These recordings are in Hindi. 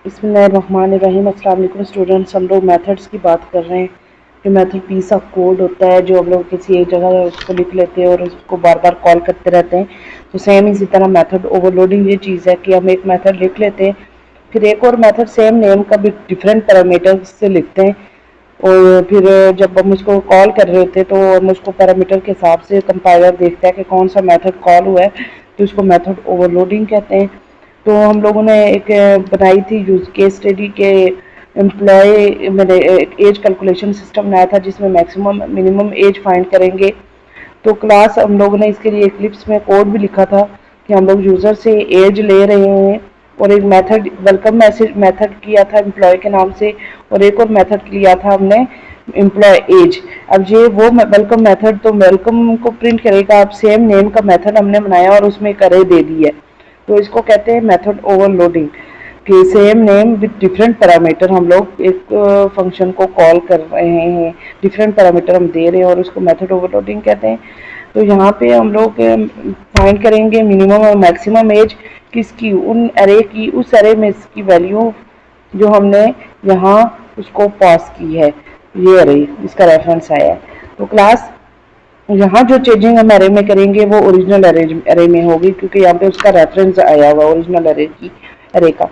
बिस्मिल्लाहिर्रहमानिर्रहीम। अस्सलाम वालेकुम स्टूडेंट्स। हम लोग मेथड्स की बात कर रहे हैं कि मेथड पीस ऑफ कोड होता है जो हम लोग किसी एक जगह उसको लिख लेते हैं और उसको बार बार कॉल करते रहते हैं। तो सेम इसी तरह मेथड ओवरलोडिंग ये चीज़ है कि हम एक मेथड लिख लेते हैं, फिर एक और मेथड सेम नेम का भी डिफरेंट पैरामीटर्स से लिखते हैं, और फिर जब हम उसको कॉल कर रहे होते हैं तो हम उसको पैरामीटर के हिसाब से कंपाइलर देखता है कि कौन सा मेथड कॉल हुआ है, तो उसको मेथड ओवरलोडिंग कहते हैं। तो हम लोगों ने एक बनाई थी यूज केस स्टडी के एम्प्लॉय मैंने एक एज कैलकुलेशन सिस्टम बनाया था जिसमें मैक्सिमम मिनिमम एज फाइंड करेंगे। तो क्लास हम लोगों ने इसके लिए इक्लिप्स में कोड भी लिखा था कि हम लोग यूज़र से एज ले रहे हैं, और एक मेथड वेलकम मैसेज मेथड किया था एम्प्लॉय के नाम से, और एक और मेथड लिया था हमने एम्प्लॉय एज। अब ये वो वेलकम मेथड तो वेलकम को प्रिंट करेगा। अब सेम नेम का मेथड हमने बनाया और उसमें एक अरे दे दी है, तो इसको कहते हैं मेथड ओवरलोडिंग कि same name with different parameter हम लोग एक फंक्शन को कॉल कर रहे हैं, डिफरेंट पैरामीटर हम दे रहे हैं और उसको मेथड ओवरलोडिंग कहते हैं। तो यहाँ पे हम लोग फाइंड करेंगे मिनिमम और मैक्सिमम एज किसकी, उन अरे की, उस अरे में इसकी वैल्यू जो हमने यहाँ उसको पास की है, ये अरे इसका रेफरेंस आया है। तो क्लास यहाँ जो चेंजिंग हम अरे में करेंगे वो ओरिजिनल अरे में होगी, क्योंकि यहाँ पे उसका रेफरेंस आया हुआ ओरिजिनल अरे का।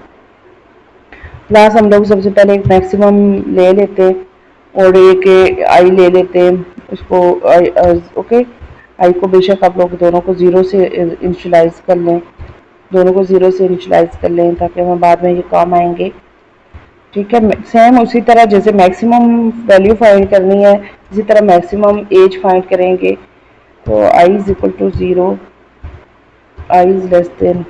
क्लास हम लोग सबसे पहले एक मैक्सिमम ले लेते हैं और एक आई ले लेते हैं उसको ओके। आई को बेशक आप लोग दोनों को ज़ीरो से इनिशलाइज कर लें, दोनों को ज़ीरो से इनिशलाइज कर लें ताकि हमें बाद में ये काम आएंगे। ठीक है, सेम उसी तरह जैसे मैक्सिमम वैल्यू फाइंड करनी है इसी तरह मैक्सिमम एज फाइंड करेंगे। तो i is equal to 0, i is less than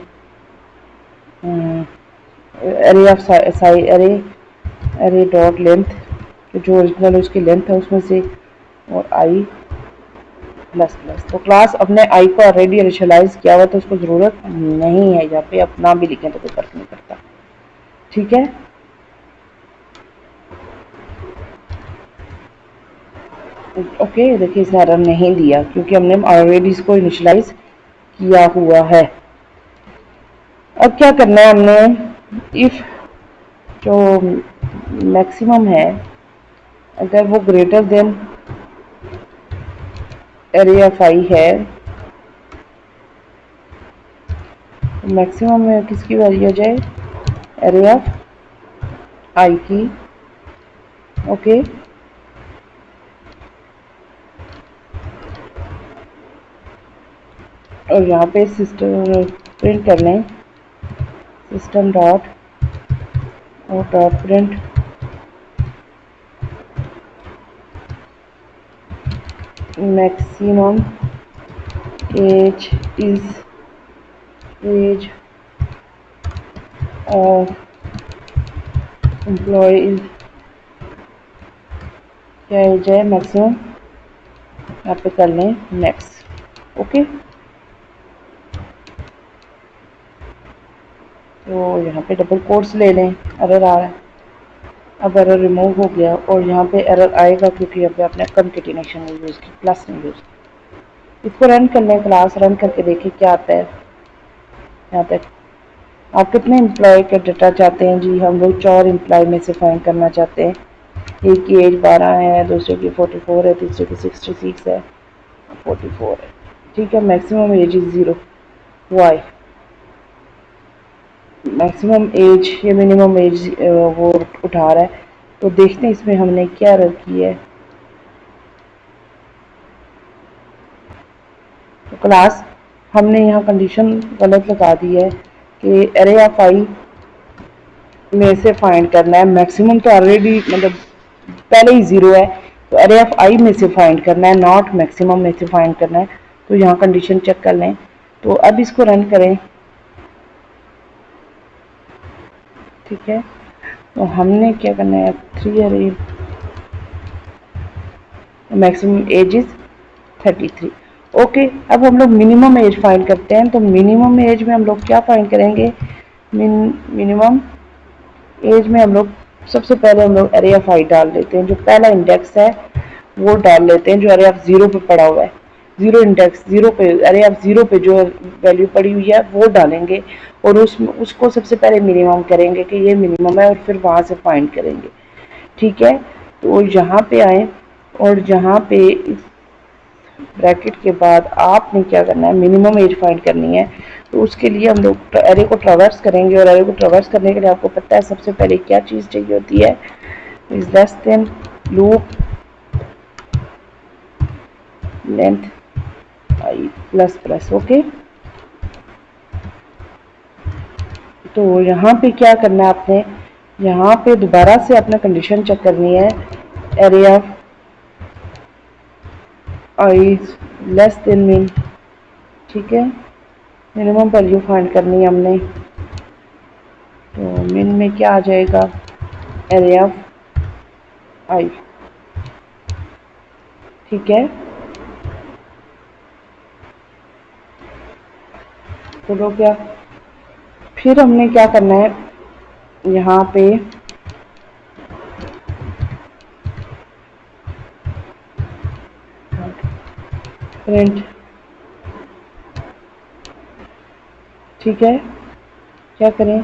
array of array dot length, तो जो ओरिजिनल उसकी लेंथ है उसमें से, और आई प्लस प्लस। तो क्लास अपने आई को ऑलरेडी इनिशियलाइज किया हुआ तो उसको ज़रूरत नहीं है यहाँ पे, अपना भी लिखें तो कोई फर्क नहीं पड़ता। ठीक है, ओके। देखिए इसने एरर नहीं दिया क्योंकि हमने ऑलरेडी इसको इनिशियलाइज किया हुआ है। अब क्या करना है हमने, इफ जो मैक्सिमम है अगर वो ग्रेटर देन एरे ऑफ आई है, तो मैक्सिमम में किसकी वैल्यू आ जाए, एरे ऑफ आई की। ओके, और यहाँ पे सिस्टम प्रिंट कर लें सिस्टम डॉट और dot print maximum age is age of employ is, क्या एज है मैक्सिमम, यहाँ पे कर लें नेक्स्ट। ओके, तो यहाँ पे डबल कोट्स ले लें, एरर आ रहा है। अब एरर रिमूव हो गया और यहाँ पे एरर आएगा क्योंकि यहाँ पे आपने कंकेटिनेशन नहीं यूज़ की, प्लस नहीं यूज़ की। इसको रन कर लें, क्लास रन करके देखिए क्या आता है। यहाँ तक आप कितने एम्प्लॉय का डाटा चाहते हैं जी, हम लोग 4 एम्प्लॉय में से फाइंड करना चाहते हैं। एक की एज 12 है, दूसरे की 44 है, तीसरे की 66 है, 44 है। ठीक है, maximum age is 0, why maximum age या मिनिमम एज वो उठा रहा है। तो देखते हैं इसमें हमने क्या एरर की है। तो क्लास हमने यहाँ कंडीशन गलत लगा दी है कि एरे ऑफ आई में से फाइंड करना है, मैक्सिमम तो ऑलरेडी मतलब पहले ही 0 है, तो एरे ऑफ आई में से फाइंड करना है, नॉट मैक्सिमम में से फाइंड करना है। तो यहाँ कंडीशन चेक कर लें। तो अब इसको रन करें। ठीक है, तो हमने क्या करना है, 3 अरे मैक्सिमम एज इज 33। ओके, अब हम लोग मिनिमम एज फाइंड करते हैं। तो मिनिमम एज में हम लोग क्या फाइंड करेंगे, मिनिमम एज में हम लोग सबसे पहले हम लोग एरे ऑफ आई डाल लेते हैं, जो पहला इंडेक्स है वो डाल लेते हैं जो एरे ऑफ 0 पे पड़ा हुआ है। जीरो इंडेक्स, जीरो पे, अरे आप जीरो पे जो वैल्यू पड़ी हुई है वो डालेंगे और उसको सबसे पहले मिनिमम करेंगे कि ये मिनिमम है और फिर वहाँ से फाइंड करेंगे। ठीक है, तो यहाँ पे आए और यहाँ पे इस ब्रैकेट के बाद आपने क्या करना है, मिनिमम एज फाइंड करनी है। तो उसके लिए हम लोग एरे को ट्रैवर्स करेंगे और एरे को ट्रैवर्स करने के लिए आपको पता है सबसे पहले क्या चीज़ चाहिए होती है, is less then loop length I plus plus. Okay, तो यहाँ पे क्या करना है आपने, यहाँ पे दोबारा से अपना कंडीशन चेक करनी है, array of I less than mean. ठीक है, मिनिमम वैल्यू फाइंड करनी है हमने, तो मिन में क्या आ जाएगा, एरे ऑफ आई। ठीक है, चलो क्या, फिर हमने क्या करना है, यहाँ पे प्रिंट। ठीक है, क्या करें,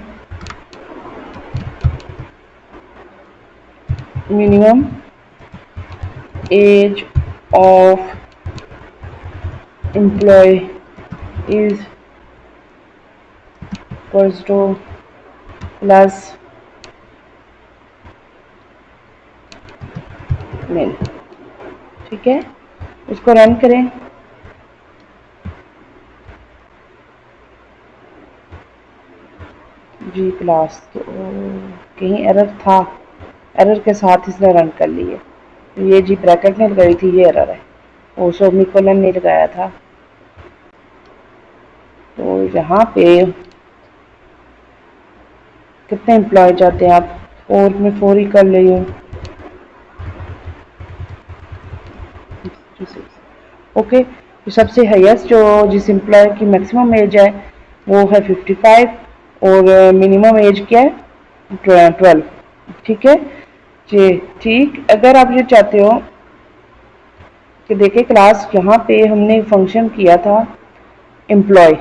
minimum age of employ is equals to plus min. ठीक है, इसको रन करें। जी क्लास, तो कहीं एरर था, एरर के साथ इसने रन कर ली है। ये जी ब्रैकेट नहीं लगाई थी, ये एरर है, वो सेमीकोलन नहीं लगाया था। तो यहाँ पे कितने एम्प्लॉय चाहते हैं आप, 4 में 4 ही कर ले। ओके, तो सबसे हाईएस्ट जो जिस एम्प्लॉय की मैक्सिमम एज है वो है 55 और मिनिमम एज क्या है 12। ठीक है जी, ठीक। अगर आप ये चाहते हो कि देखिए क्लास, यहाँ पे हमने फंक्शन किया था एम्प्लॉय,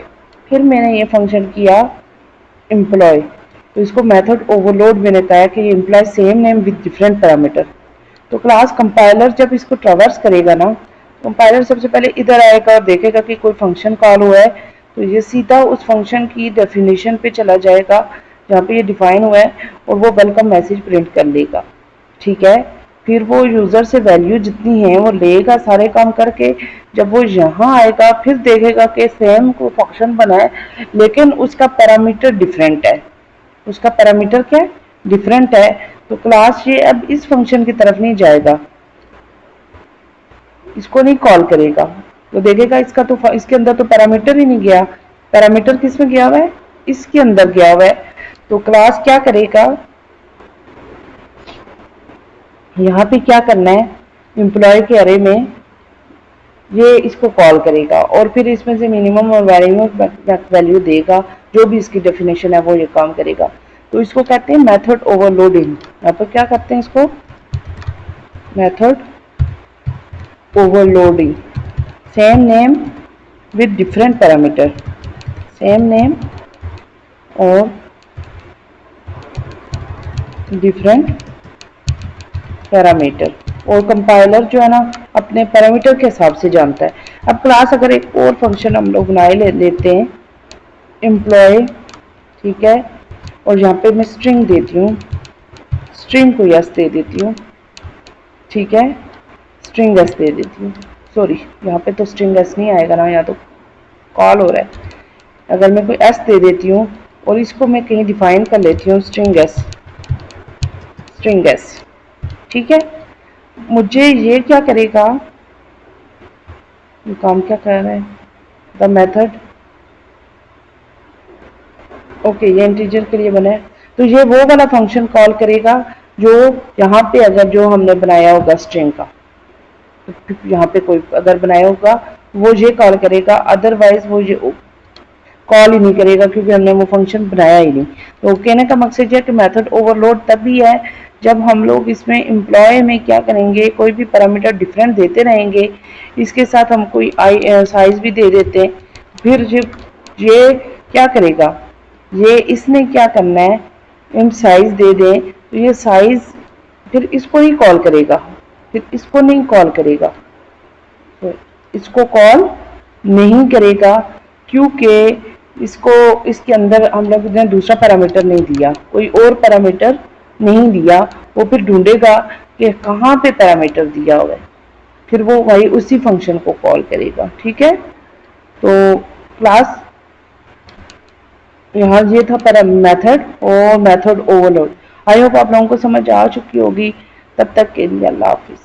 फिर मैंने ये फंक्शन किया एम्प्लॉय, तो इसको मेथड ओवरलोड मैंने कहा कि ये employ same name with different parameter. तो क्लास कंपाइलर जब इसको ट्रैवर्स करेगा ना, कंपाइलर सबसे पहले इधर आएगा और देखेगा कि कोई फंक्शन कॉल हुआ है, तो ये सीधा उस फंक्शन की डेफिनेशन पे चला जाएगा जहाँ पे ये डिफाइन हुआ है और वो वेलकम मैसेज प्रिंट कर लेगा। ठीक है, फिर वो यूज़र से वैल्यू जितनी है वो लेगा सारे काम करके, जब वो यहाँ आएगा फिर देखेगा कि सेम को फंक्शन बना है लेकिन उसका पैरामीटर डिफरेंट है, उसका पैरामीटर क्या है, डिफरेंट है। तो क्लास ये अब इस फंक्शन की तरफ नहीं जाएगा, इसको नहीं कॉल करेगा, तो देखेगा इसका तो इसके अंदर तो पैरामीटर ही नहीं गया, पैरामीटर किस में गया हुआ है, इसके अंदर गया हुआ है। तो क्लास क्या करेगा, यहाँ पे क्या करना है, एम्प्लॉय के अरे में ये इसको कॉल करेगा और फिर इसमें से मिनिमम और मैक्सिमम वैल्यू देगा, जो भी इसकी डेफिनेशन है वो ये काम करेगा। तो इसको कहते हैं मेथड ओवरलोडिंग। यहाँ पर क्या करते हैं इसको, method overloading, same name with different parameter, same name और डिफरेंट पैरामीटर, और कंपाइलर जो है ना अपने पैरामीटर के हिसाब से जानता है। अब क्लास अगर एक और फंक्शन हम लोग बनाए लेते हैं एम्प्लॉय, ठीक है, और यहाँ पे मैं स्ट्रिंग देती हूँ, स्ट्रिंग को यस दे देती हूँ। ठीक है, स्ट्रिंग एस दे देती हूँ, सॉरी यहाँ पे तो स्ट्रिंग एस नहीं आएगा ना, यहाँ तो कॉल हो रहा है। अगर मैं कोई एस दे देती हूँ और इसको मैं कहीं डिफाइन कर लेती हूँ स्ट्रिंग एस, स्ट्रिंग एस। ठीक है, मुझे ये क्या करेगा, ये काम क्या कर रहा है, द मेथड, ओके ये इंटीजर के लिए बना है, तो ये वो वाला फंक्शन कॉल करेगा जो यहाँ पे अगर जो हमने बनाया होगा स्ट्रिंग का, तो यहाँ पे कोई अगर बनाया होगा वो ये कॉल करेगा, अदरवाइज वो ये कॉल ही नहीं करेगा क्योंकि हमने वो फंक्शन बनाया ही नहीं। तो कहने का मकसद यह कि मेथड ओवरलोड तभी है जब हम लोग इसमें एम्प्लॉय में क्या करेंगे, कोई भी पैरामीटर डिफरेंट देते रहेंगे, इसके साथ हम कोई साइज भी दे देते हैं, फिर जब ये क्या करेगा, ये इसने क्या करना है, हम साइज दे दें तो ये साइज फिर इसको ही कॉल करेगा, फिर इसको नहीं कॉल करेगा, तो इसको कॉल नहीं करेगा क्योंकि इसको इसके अंदर हम लोग ने दूसरा पैरामीटर नहीं दिया, कोई और पैरामीटर नहीं दिया। वो फिर ढूंढेगा कि कहाँ पे पैरामीटर दिया हुआ है, फिर वो वही उसी फंक्शन को कॉल करेगा। ठीक है, तो क्लास यहाँ ये था मेथड और मेथड ओवरलोड। आई होप आप लोगों को समझ आ चुकी होगी। तब तक के लिए अल्लाह हाफिज।